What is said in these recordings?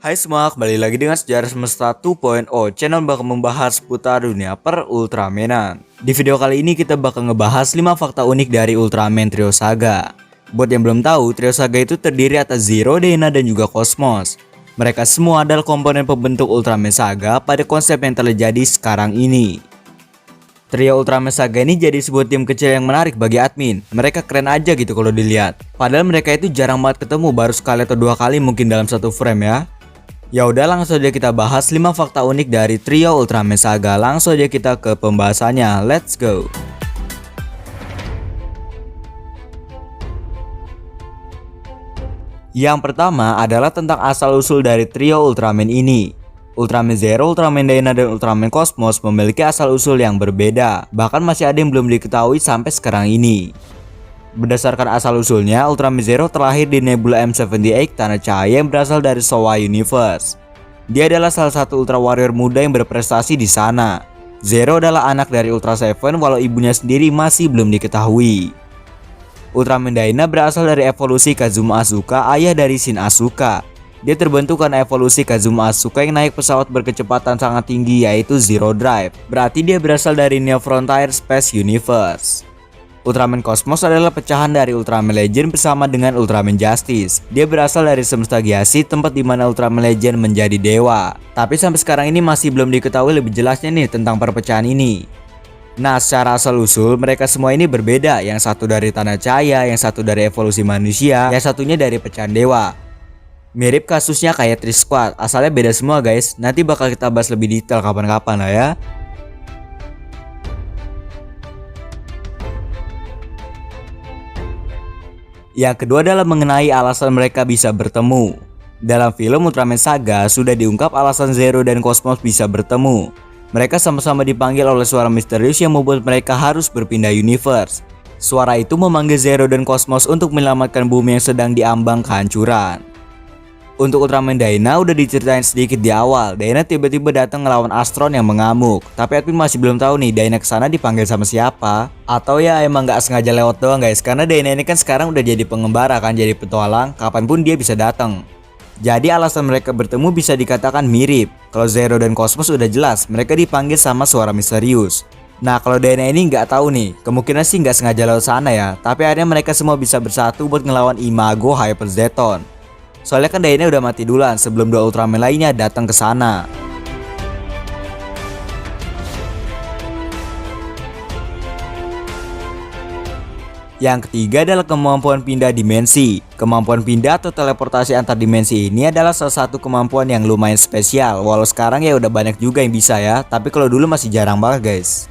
Hai semua, kembali lagi dengan Sejarah Semesta 2.0. Channel bakal membahas seputar dunia per Ultramanan. Di video kali ini kita bakal ngebahas 5 fakta unik dari Ultraman Trio Saga. Buat yang belum tahu, Trio Saga itu terdiri atas Zero, Dyna, dan juga Cosmos. Mereka semua adalah komponen pembentuk Ultraman Saga pada konsep yang terjadi sekarang ini. Trio Ultraman Saga ini jadi sebuah tim kecil yang menarik bagi admin. Mereka keren aja gitu kalau dilihat. Padahal mereka itu jarang banget ketemu, baru sekali atau dua kali mungkin dalam satu frame ya. Ya udah, langsung aja kita bahas 5 fakta unik dari Trio Ultraman Saga. Langsung aja kita ke pembahasannya. Let's go. Yang pertama adalah tentang asal-usul dari trio Ultraman ini. Ultraman Zero, Ultraman Dyna, dan Ultraman Cosmos memiliki asal-usul yang berbeda. Bahkan masih ada yang belum diketahui sampai sekarang ini. Berdasarkan asal-usulnya, Ultraman Zero terlahir di Nebula M78 Tanah Cahaya yang berasal dari Showa Universe. Dia adalah salah satu Ultra Warrior muda yang berprestasi di sana. Zero adalah anak dari Ultra Seven walau ibunya sendiri masih belum diketahui. Ultraman Dyna berasal dari evolusi Kazuma Asuka, ayah dari Shin Asuka. Dia terbentuk karena evolusi Kazuma Asuka yang naik pesawat berkecepatan sangat tinggi yaitu Zero Drive. Berarti dia berasal dari Neo Frontier Space Universe. Ultraman Cosmos adalah pecahan dari Ultraman Legend bersama dengan Ultraman Justice. Dia berasal dari semesta Giasi, tempat di mana Ultraman Legend menjadi dewa. Tapi sampai sekarang ini masih belum diketahui lebih jelasnya nih tentang perpecahan ini. Nah, secara asal-usul mereka semua ini berbeda. Yang satu dari Tanah Cahaya, yang satu dari evolusi manusia, yang satunya dari pecahan dewa. Mirip kasusnya kayak Tri Squad, asalnya beda semua guys. Nanti bakal kita bahas lebih detail kapan-kapan lah ya. Yang kedua adalah mengenai alasan mereka bisa bertemu. Dalam film Ultraman Saga sudah diungkap alasan Zero dan Cosmos bisa bertemu. Mereka sama-sama dipanggil oleh suara misterius yang membuat mereka harus berpindah universe. Suara itu memanggil Zero dan Cosmos untuk menyelamatkan bumi yang sedang diambang kehancuran. Untuk Ultraman Dyna udah diceritain sedikit di awal. Dyna tiba-tiba datang ngelawan Astron yang mengamuk. Tapi admin masih belum tahu nih Dyna kesana dipanggil sama siapa. Atau ya emang gak sengaja lewat doang guys. Karena Dyna ini kan sekarang udah jadi pengembara kan, jadi petualang. Kapanpun dia bisa datang. Jadi alasan mereka bertemu bisa dikatakan mirip. Kalau Zero dan Cosmos udah jelas, mereka dipanggil sama suara misterius. Nah kalau Dyna ini nggak tahu nih, kemungkinan sih nggak sengaja lewat sana ya. Tapi akhirnya mereka semua bisa bersatu buat ngelawan Imago Hyper Zeton. Soalnya kan Dyna udah mati duluan sebelum dua Ultraman lainnya datang ke sana. Yang ketiga adalah kemampuan pindah dimensi. Kemampuan pindah atau teleportasi antar dimensi ini adalah salah satu kemampuan yang lumayan spesial. Walau sekarang ya udah banyak juga yang bisa ya, tapi kalau dulu masih jarang banget guys.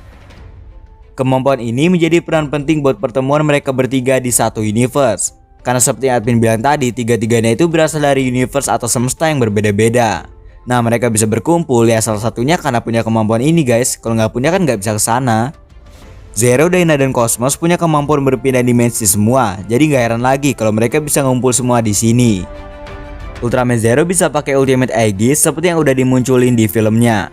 Kemampuan ini menjadi peran penting buat pertemuan mereka bertiga di satu universe. Karena seperti yang admin bilang tadi, tiga-tiganya itu berasal dari universe atau semesta yang berbeda-beda. Nah mereka bisa berkumpul ya salah satunya karena punya kemampuan ini guys. Kalau nggak punya kan nggak bisa ke sana. Zero, Dyna, dan Cosmos punya kemampuan berpindah dimensi semua. Jadi nggak heran lagi kalau mereka bisa ngumpul semua di sini. Ultraman Zero bisa pakai Ultimate Aegis seperti yang udah dimunculin di filmnya.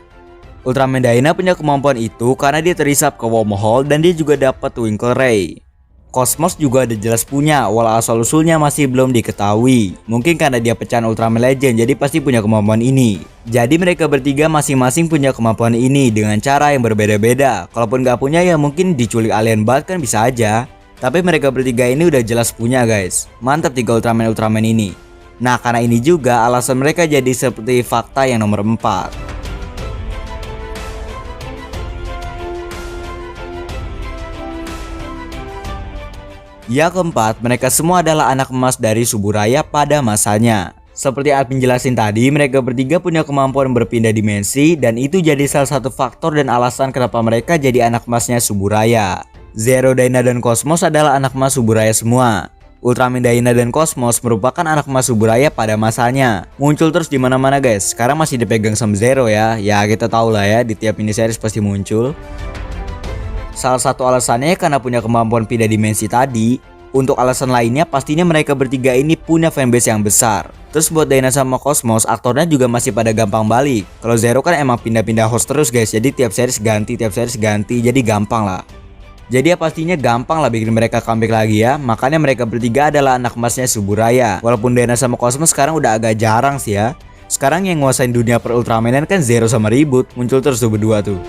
Ultraman Dyna punya kemampuan itu karena dia terisap ke wormhole dan dia juga dapat Twinkle Ray. Cosmos juga ada jelas punya, walau asal-usulnya masih belum diketahui. Mungkin karena dia pecahan Ultraman Legend, jadi pasti punya kemampuan ini. Jadi mereka bertiga masing-masing punya kemampuan ini dengan cara yang berbeda-beda. Kalaupun nggak punya ya mungkin diculik alien banget kan bisa aja. Tapi mereka bertiga ini udah jelas punya guys. Mantap tiga Ultraman ini. Nah karena ini juga alasan mereka jadi seperti fakta yang nomor 4. Yang keempat, mereka semua adalah anak emas dari Suburaya pada masanya. Seperti admin jelasin tadi, mereka bertiga punya kemampuan berpindah dimensi dan itu jadi salah satu faktor dan alasan kenapa mereka jadi anak emasnya Suburaya. Zero, Dyna, dan Cosmos adalah anak emas Suburaya semua. Ultraman Dyna dan Cosmos merupakan anak emas Suburaya pada masanya. Muncul terus di mana-mana guys. Sekarang masih dipegang sama Zero ya. Ya kita tahu lah ya, di tiap miniseries pasti muncul. Salah satu alasannya karena punya kemampuan pindah dimensi tadi. Untuk alasan lainnya pastinya mereka bertiga ini punya fanbase yang besar. Terus buat Dyna sama Cosmos, aktornya juga masih pada gampang balik. Kalau Zero kan emang pindah-pindah host terus guys. Jadi tiap series ganti, jadi gampang lah. Jadi ya pastinya gampang lah bikin mereka comeback lagi ya. Makanya mereka bertiga adalah anak emasnya Suburaya. Walaupun Dyna sama Cosmos sekarang udah agak jarang sih ya. Sekarang yang nguasain dunia per Ultramanan kan Zero sama Reboot, muncul terus tuh berdua tuh.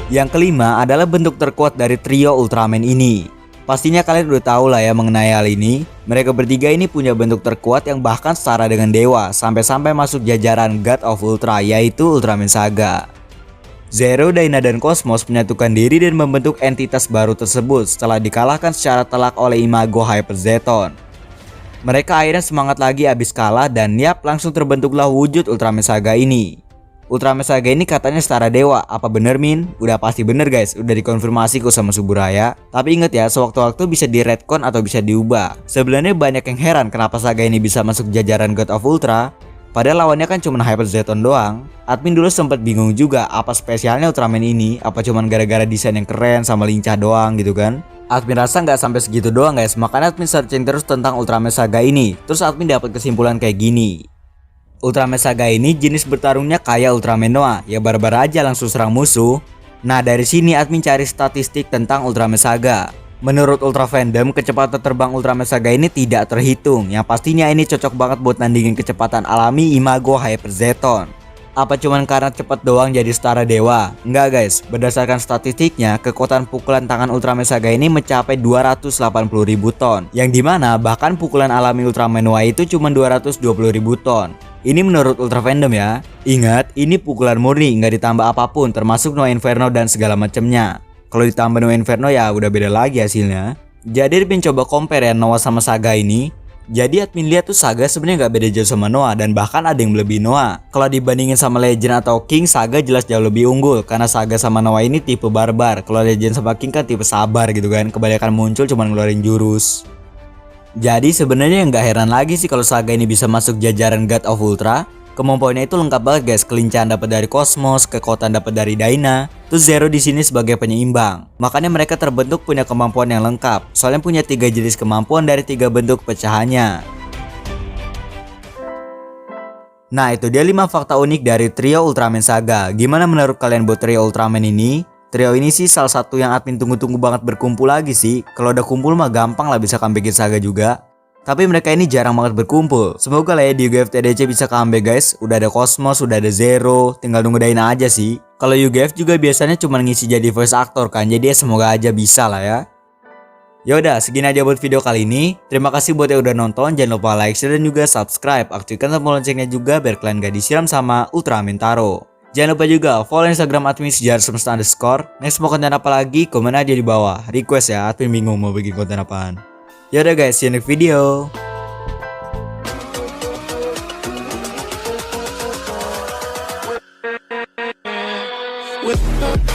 Yang kelima adalah bentuk terkuat dari trio Ultraman ini. Pastinya kalian udah tahu lah ya mengenai hal ini. Mereka bertiga ini punya bentuk terkuat yang bahkan setara dengan dewa, sampai-sampai masuk jajaran God of Ultra, yaitu Ultraman Saga. Zero, Dyna, dan Cosmos menyatukan diri dan membentuk entitas baru tersebut setelah dikalahkan secara telak oleh Imago Hyper Zeton. Mereka akhirnya semangat lagi abis kalah dan yap, langsung terbentuklah wujud Ultraman Saga ini. Ultraman Saga ini katanya setara dewa, apa bener Min? Udah pasti bener guys, udah dikonfirmasi kok sama Suburaya. Tapi inget ya, sewaktu-waktu bisa di retcon atau bisa diubah. Sebenarnya banyak yang heran kenapa Saga ini bisa masuk jajaran God of Ultra, padahal lawannya kan cuma Hyper Zeton doang. Admin dulu sempet bingung juga apa spesialnya Ultraman ini, apa cuman gara-gara desain yang keren sama lincah doang gitu kan. Admin rasa nggak sampai segitu doang guys, makanya admin searching terus tentang Ultraman Saga ini. Terus admin dapat kesimpulan kayak gini. Ultraman Saga ini jenis bertarungnya kayak Ultraman Noah, ya barbar aja langsung serang musuh. Nah dari sini admin cari statistik tentang Ultraman Saga. Menurut Ultra Fandom, kecepatan terbang Ultraman Saga ini tidak terhitung. Yang pastinya ini cocok banget buat nandingin kecepatan alami Imago Hyper Zeton. Apa cuman karena cepat doang jadi setara dewa? Enggak guys, berdasarkan statistiknya, kekuatan pukulan tangan Ultraman Saga ini mencapai 280.000 ton. Yang dimana bahkan pukulan alami Ultraman Noah itu cuma 220.000 ton. Ini menurut Ultra Fandom ya. Ingat, ini pukulan murni, nggak ditambah apapun, termasuk Noah Inferno dan segala macamnya. Kalau ditambah Noah Inferno ya udah beda lagi hasilnya. Jadi admin coba compare ya Noah sama Saga ini. Jadi admin lihat tuh Saga sebenarnya nggak beda jauh sama Noah dan bahkan ada yang melebihi Noah. Kalau dibandingin sama Legend atau King, Saga jelas jauh lebih unggul karena Saga sama Noah ini tipe barbar. Kalau Legend sama King kan tipe sabar gitu kan. Kebanyakan muncul cuma ngeluarin jurus. Jadi sebenarnya nggak heran lagi sih kalau Saga ini bisa masuk jajaran God of Ultra. Kemampuannya itu lengkap banget guys, kelincahan dapat dari Cosmos, kekuatan dapat dari Dyna, terus Zero di sini sebagai penyeimbang. Makanya mereka terbentuk punya kemampuan yang lengkap, soalnya punya 3 jenis kemampuan dari 3 bentuk pecahannya. Nah itu dia 5 fakta unik dari trio Ultraman Saga. Gimana menurut kalian buat trio Ultraman ini? Trio ini sih salah satu yang admin tunggu-tunggu banget berkumpul lagi sih. Kalau udah kumpul mah gampang lah bisa comebackin Saga juga. Tapi mereka ini jarang banget berkumpul. Semoga lah ya di UGF TDC bisa comeback guys. Udah ada Cosmos, udah ada Zero, tinggal nunggu Dyna aja sih. Kalau UGF juga biasanya cuma ngisi jadi voice actor kan. Jadi ya semoga aja bisa lah ya. Yaudah, segini aja buat video kali ini. Terima kasih buat yang udah nonton. Jangan lupa like, share, dan juga subscribe. Aktifkan tombol loncengnya juga biar kalian gak disiram sama Ultraman Taro. Jangan lupa juga follow Instagram admin Sejarah Semesta _. Next mau konten apa lagi? Komen aja di bawah. Request ya, admin bingung mau bikin konten apaan. Yaudah guys, see you next video. With